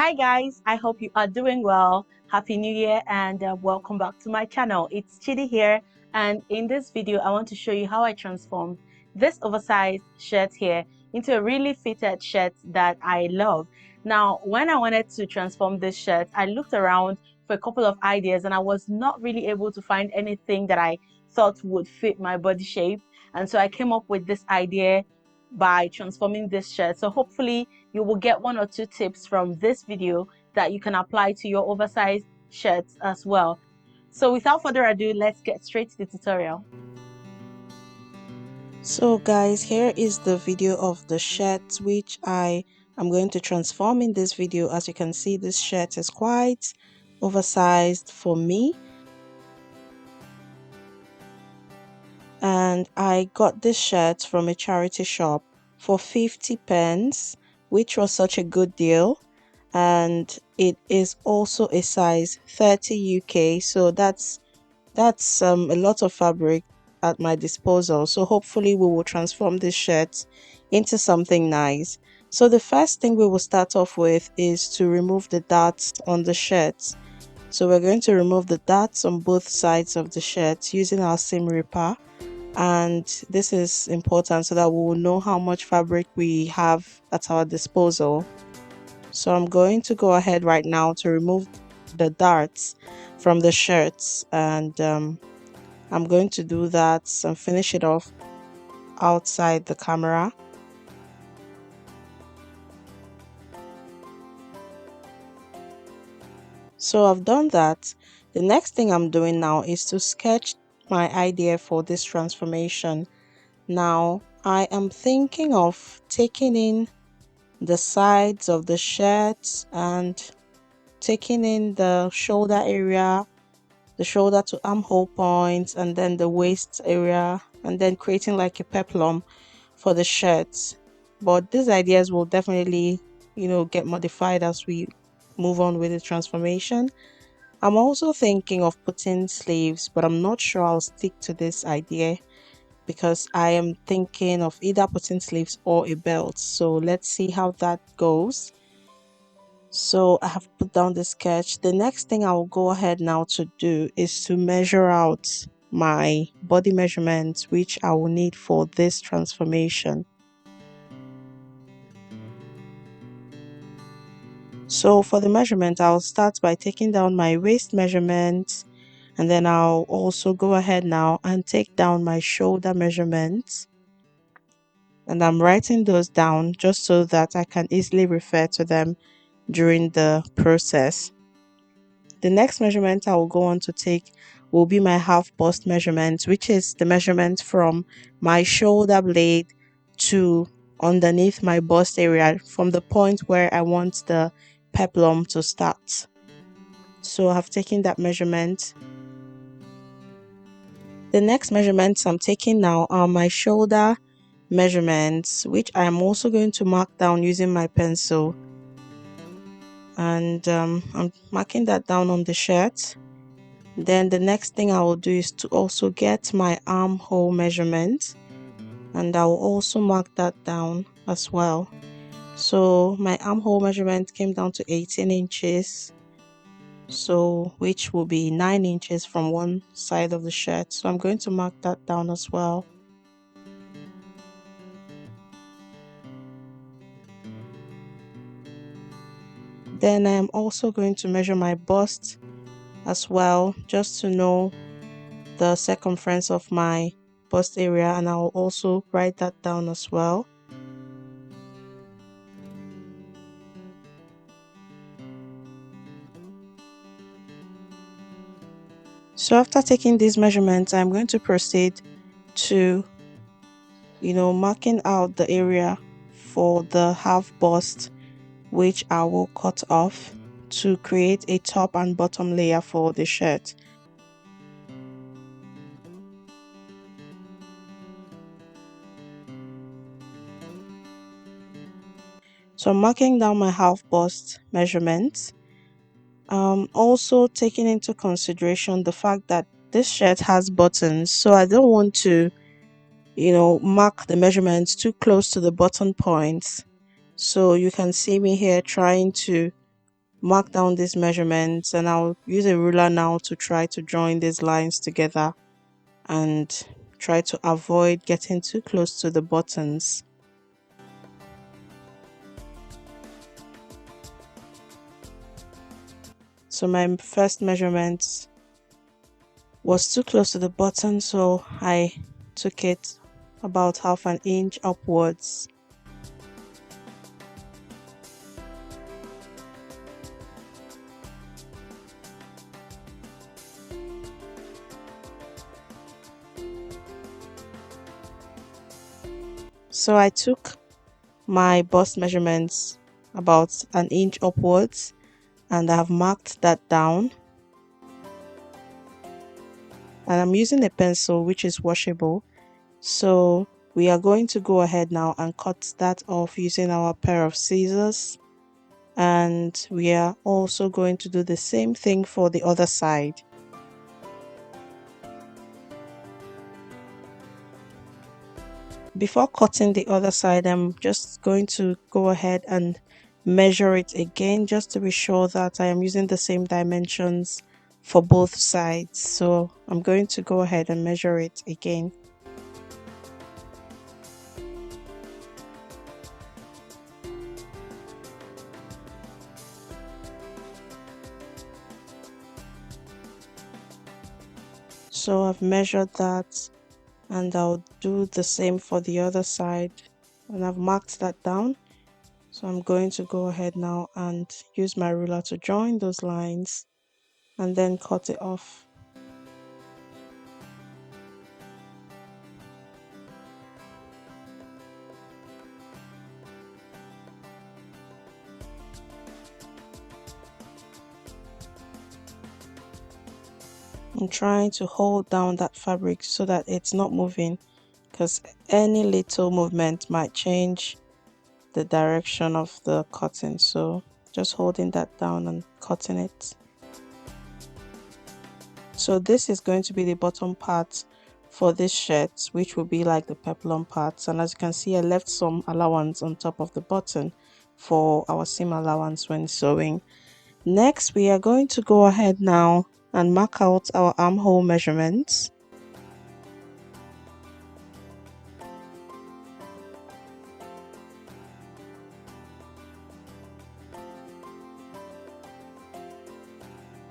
Hi guys, I hope you are doing well. Happy New Year and welcome back to my channel. It's Chidi here, and in this video I want to show you how I transformed this oversized shirt here into a really fitted shirt that I love. Now, when I wanted to transform this shirt, I looked around for a couple of ideas and I was not really able to find anything that I thought would fit my body shape, and so I came up with this idea by transforming this shirt. So hopefully you will get one or two tips from this video that you can apply to your oversized shirts as well. So without further ado, let's get straight to the tutorial. So guys, here is the video of the shirt which I am going to transform in this video. As you can see, this shirt is quite oversized for me, and I got this shirt from a charity shop for 50 pence, which was such a good deal. And it is also a size 30 UK, so that's a lot of fabric at my disposal. So hopefully we will transform this shirt into something nice. So the first thing we will start off with is to remove the darts on the shirt. So we're going to remove the darts on both sides of the shirt using our seam ripper, and this is important so that we will know how much fabric we have at our disposal. So I'm going to go ahead right now to remove the darts from the shirts, and I'm going to do that and finish it off outside the camera. So I've done that. The next thing I'm doing now is to sketch my idea for this transformation. Now I am thinking of taking in the sides of the shirt and taking in the shoulder area, the shoulder to armhole points, and then the waist area, and then creating like a peplum for the shirt. But these ideas will definitely, get modified as we move on with the transformation. I'm also thinking of putting sleeves, but I'm not sure I'll stick to this idea because I am thinking of either putting sleeves or a belt. So let's see how that goes. So I have put down the sketch. The next thing I will go ahead now to do is to measure out my body measurements, which I will need for this transformation. So for the measurement, I'll start by taking down my waist measurement, and then I'll also go ahead now and take down my shoulder measurements. And I'm writing those down just so that I can easily refer to them during the process. The next measurement I will go on to take will be my half bust measurement, which is the measurement from my shoulder blade to underneath my bust area, from the point where I want the peplum to start. So I've taken that measurement. The next measurements I'm taking now are my shoulder measurements, which I'm also going to mark down using my pencil. And I'm marking that down on the shirt. Then the next thing I will do is to also get my armhole measurement, and I will also mark that down as well. So my armhole measurement came down to 18 inches, so which will be 9 inches from one side of the shirt. So I'm going to mark that down as well. Then I am also going to measure my bust as well, just to know the circumference of my bust area, and I will also write that down as well. So after taking these measurements, I'm going to proceed to, marking out the area for the half bust, which I will cut off to create a top and bottom layer for the shirt. So I'm marking down my half bust measurements. Also taking into consideration the fact that this shirt has buttons, so I don't want to, mark the measurements too close to the button points. So you can see me here trying to mark down these measurements, and I'll use a ruler now to try to join these lines together and try to avoid getting too close to the buttons. So my first measurement was too close to the button, so I took it about half an inch upwards. So I took my bust measurements about an inch upwards, and I have marked that down. And I'm using a pencil which is washable. So we are going to go ahead now and cut that off using our pair of scissors. And we are also going to do the same thing for the other side. Before cutting the other side, I'm just going to go ahead and measure it again just to be sure that I am using the same dimensions for both sides. So I'm going to go ahead and measure it again. So I've measured that, and I'll do the same for the other side, and I've marked that down. So I'm going to go ahead now and use my ruler to join those lines and then cut it off. I'm trying to hold down that fabric so that it's not moving, because any little movement might change the direction of the cutting. So just holding that down and cutting it. So this is going to be the bottom part for this shirt, which will be like the peplum parts. And as you can see, I left some allowance on top of the button for our seam allowance when sewing. Next, we are going to go ahead now and mark out our armhole measurements.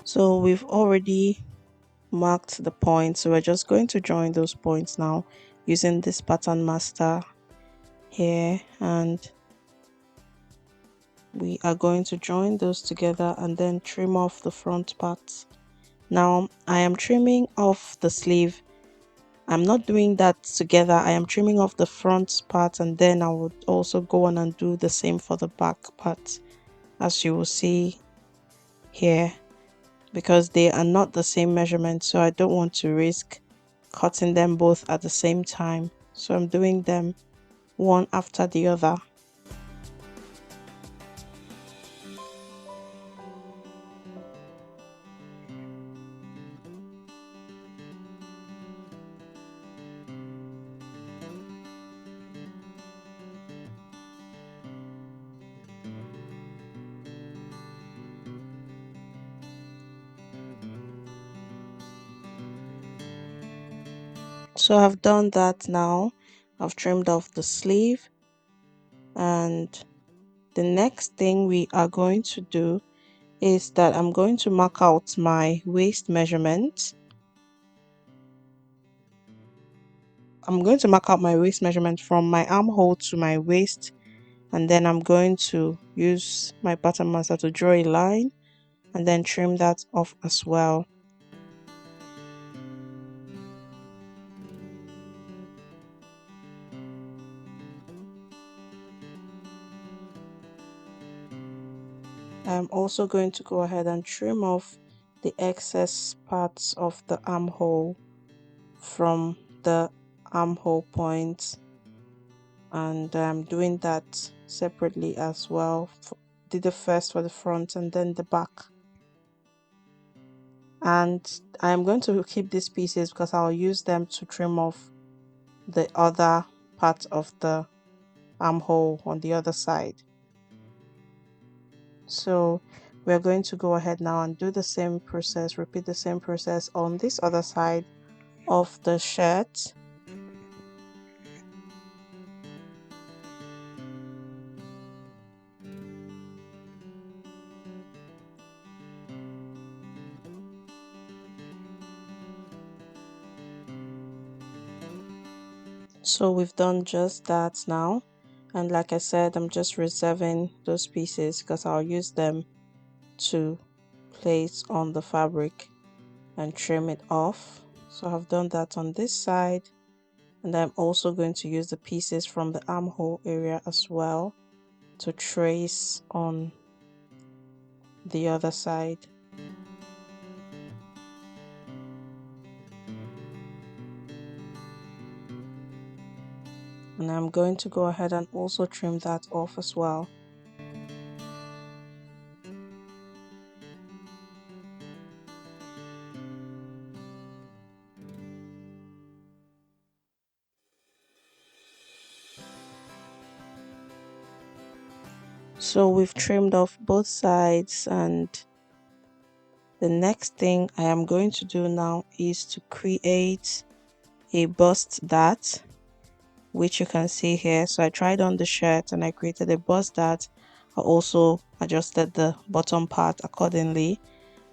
So we've already marked the points, so we're just going to join those points now using this pattern master here, and we are going to join those together and then trim off the front parts. Now I am trimming off the sleeve. I'm not doing that together. I am trimming off the front part, and then I would also go on and do the same for the back part, as you will see here, because they are not the same measurement, so I don't want to risk cutting them both at the same time. So I'm doing them one after the other. So I've done that now. I've trimmed off the sleeve, and the next thing we are going to do is that I'm going to mark out my waist measurement. I'm going to mark out my waist measurement from my armhole to my waist, and then I'm going to use my pattern master to draw a line and then trim that off as well. I'm also going to go ahead and trim off the excess parts of the armhole from the armhole point, and I'm doing that separately as well. Did the first for the front and then the back. And I'm going to keep these pieces because I'll use them to trim off the other part of the armhole on the other side. So we're going to go ahead now and do the same process, repeat the same process on this other side of the shirt. So we've done just that now, and like I said, I'm just reserving those pieces because I'll use them to place on the fabric and trim it off. So I've done that on this side, and I'm also going to use the pieces from the armhole area as well to trace on the other side. And I'm going to go ahead and also trim that off as well. So we've trimmed off both sides, and the next thing I am going to do now is to create a bust dart, which you can see here. So I tried on the shirt and I created a bust dart. I also adjusted the bottom part accordingly,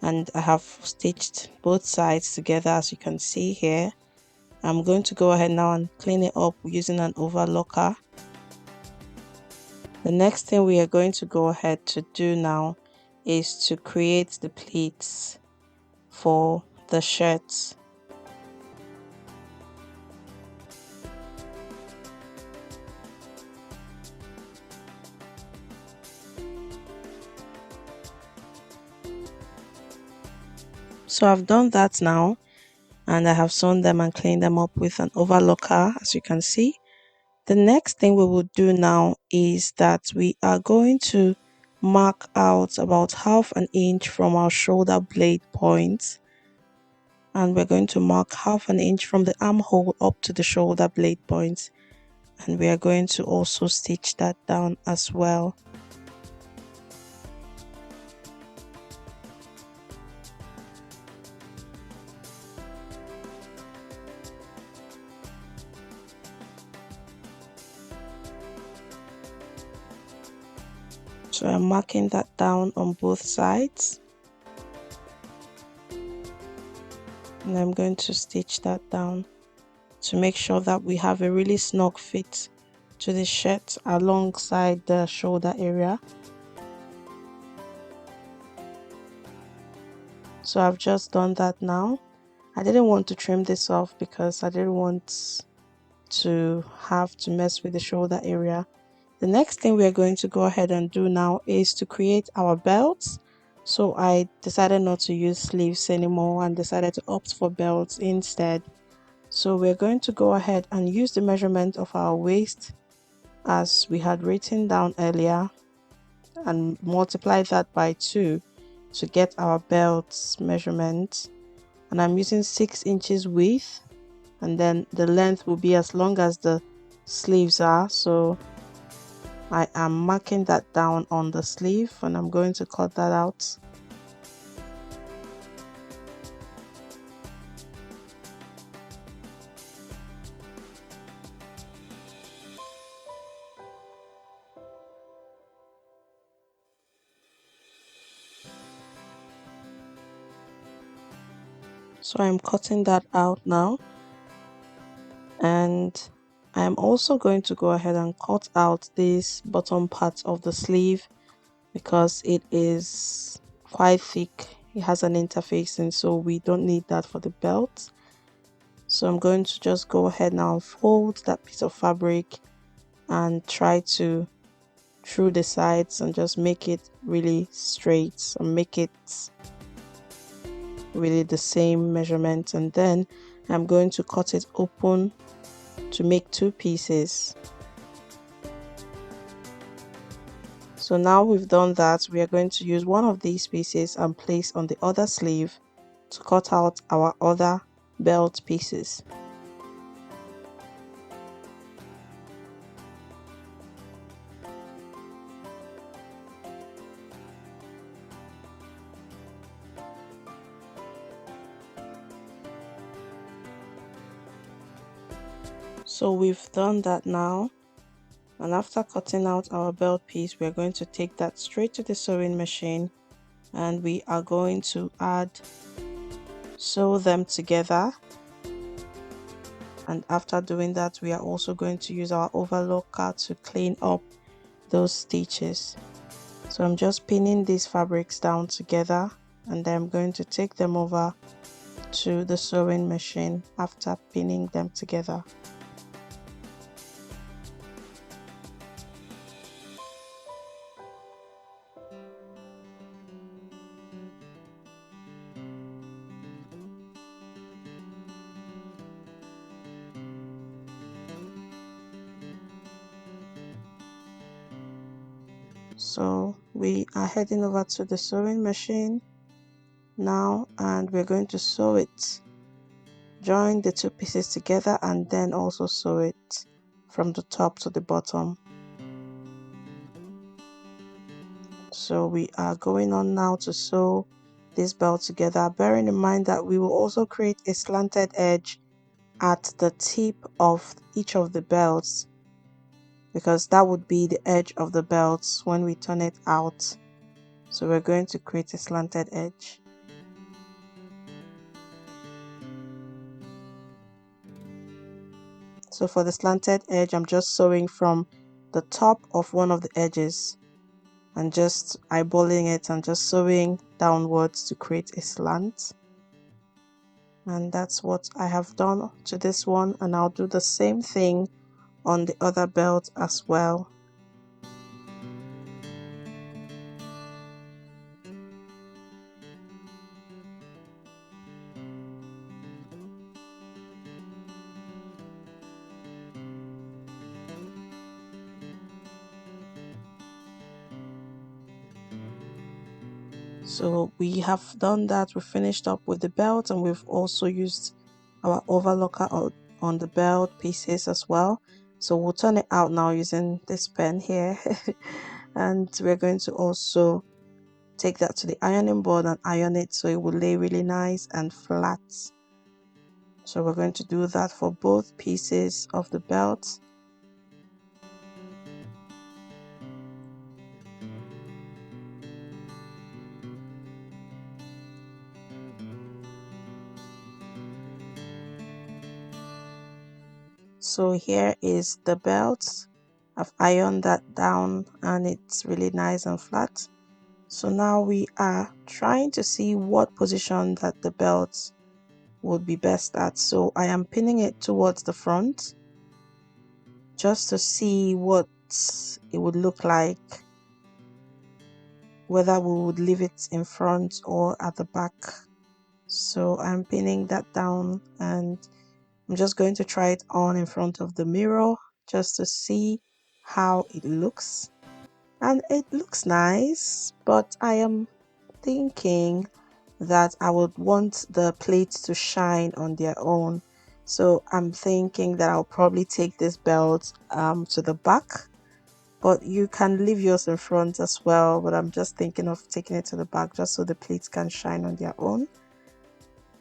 and I have stitched both sides together as you can see here. I'm going to go ahead now and clean it up using an overlocker. The next thing we are going to go ahead to do now is to create the pleats for the shirts. So I've done that now, and I have sewn them and cleaned them up with an overlocker, as you can see. The next thing we will do now is that we are going to mark out about ½ inch from our shoulder blade point, and we're going to mark ½ inch from the armhole up to the shoulder blade point, and we are going to also stitch that down as well. So I'm marking that down on both sides, and I'm going to stitch that down to make sure that we have a really snug fit to the shirt alongside the shoulder area. So I've just done that now. I didn't want to trim this off because I didn't want to have to mess with the shoulder area. The next thing we are going to go ahead and do now is to create our belts. So I decided not to use sleeves anymore and decided to opt for belts instead. So we're going to go ahead and use the measurement of our waist as we had written down earlier and multiply that by 2 to get our belt's measurement. And I'm using 6 inches width, and then the length will be as long as the sleeves are. So I am marking that down on the sleeve, and I'm going to cut that out. So I'm cutting that out now, and I'm also going to go ahead and cut out this bottom part of the sleeve because it is quite thick. It has an interfacing, so we don't need that for the belt. So I'm going to just go ahead now and fold that piece of fabric and try to through the sides and just make it really straight and make it really the same measurement, and then I'm going to cut it open to make 2 pieces. So now we've done that, we are going to use one of these pieces and place on the other sleeve to cut out our other belt pieces. So we've done that now, and after cutting out our belt piece, we're going to take that straight to the sewing machine, and we are going to sew them together. And after doing that, we are also going to use our overlocker to clean up those stitches. So I'm just pinning these fabrics down together, and then I'm going to take them over to the sewing machine after pinning them together. So we are heading over to the sewing machine now, and we're going to sew it, join the two pieces together, and then also sew it from the top to the bottom. So we are going on now to sew this belt together, bearing in mind that we will also create a slanted edge at the tip of each of the belts, because that would be the edge of the belts when we turn it out. So we're going to create a slanted edge. So for the slanted edge, I'm just sewing from the top of one of the edges and just eyeballing it and just sewing downwards to create a slant. And that's what I have done to this one, and I'll do the same thing on the other belt as well. So we have done that. We finished up with the belt, and we've also used our overlocker on the belt pieces as well. So we'll turn it out now using this pen here. And we're going to also take that to the ironing board and iron it so it will lay really nice and flat. So we're going to do that for both pieces of the belt. So here is the belt. I've ironed that down and it's really nice and flat. So now we are trying to see what position that the belt would be best at. So I am pinning it towards the front just to see what it would look like, whether we would leave it in front or at the back. So I'm pinning that down, and I'm just going to try it on in front of the mirror just to see how it looks. And it looks nice, but I am thinking that I would want the pleats to shine on their own. So I'm thinking that I'll probably take this belt to the back, but you can leave yours in front as well. But I'm just thinking of taking it to the back just so the pleats can shine on their own.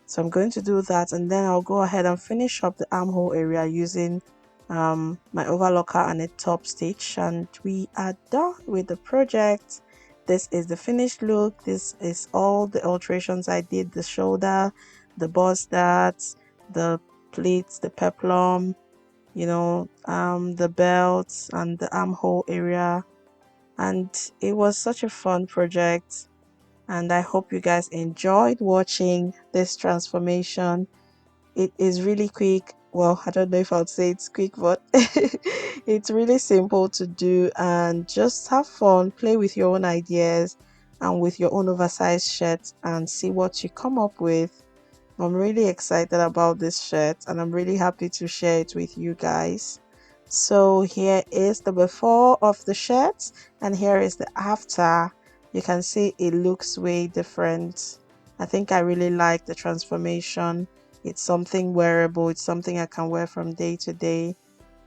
So I'm going to do that, and then I'll go ahead and finish up the armhole area using my overlocker and a top stitch, and we are done with the project. This is the finished look. This is all the alterations I did: the shoulder, the bust darts, the pleats, the peplum, the belts and the armhole area. And it was such a fun project, and I hope you guys enjoyed watching this transformation. It is really quick. Well, I don't know if I would say it's quick, but it's really simple to do, and just have fun, play with your own ideas and with your own oversized shirts and see what you come up with. I'm really excited about this shirt, and I'm really happy to share it with you guys. So here is the before of the shirt, and here is the after. You can see it looks way different. I think I really like the transformation. It's something wearable. It's something I can wear from day to day.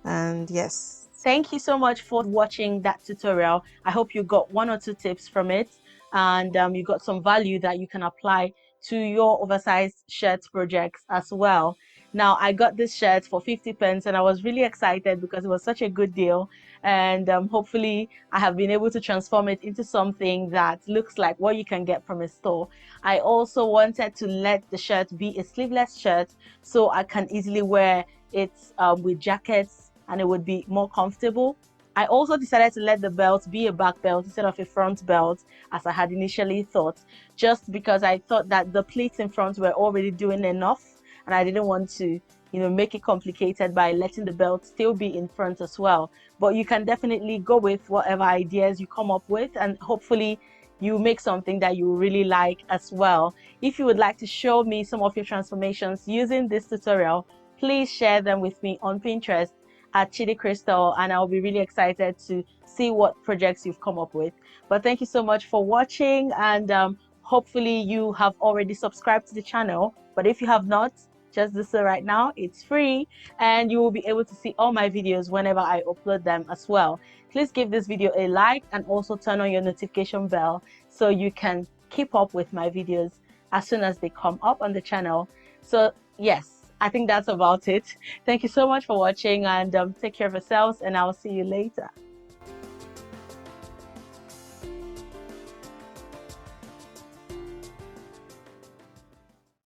And yes. Thank you so much for watching that tutorial. I hope you got one or two tips from it, and you got some value that you can apply to your oversized shirt projects as well. Now, I got this shirt for 50 pence and I was really excited because it was such a good deal. And hopefully, I have been able to transform it into something that looks like what you can get from a store. I also wanted to let the shirt be a sleeveless shirt so I can easily wear it with jackets and it would be more comfortable. I also decided to let the belt be a back belt instead of a front belt, as I had initially thought, just because I thought that the pleats in front were already doing enough and I didn't want to, make it complicated by letting the belt still be in front as well. But you can definitely go with whatever ideas you come up with, and hopefully you make something that you really like as well. If you would like to show me some of your transformations using this tutorial, please share them with me on Pinterest at Chidi Crystal, and I'll be really excited to see what projects you've come up with. But thank you so much for watching, and hopefully you have already subscribed to the channel. But if you have not, just do so right now. It's free and you will be able to see all my videos whenever I upload them as well. Please give this video a like and also turn on your notification bell so you can keep up with my videos as soon as they come up on the channel. So yes, I think that's about it. Thank you so much for watching, and take care of yourselves, and I'll see you later.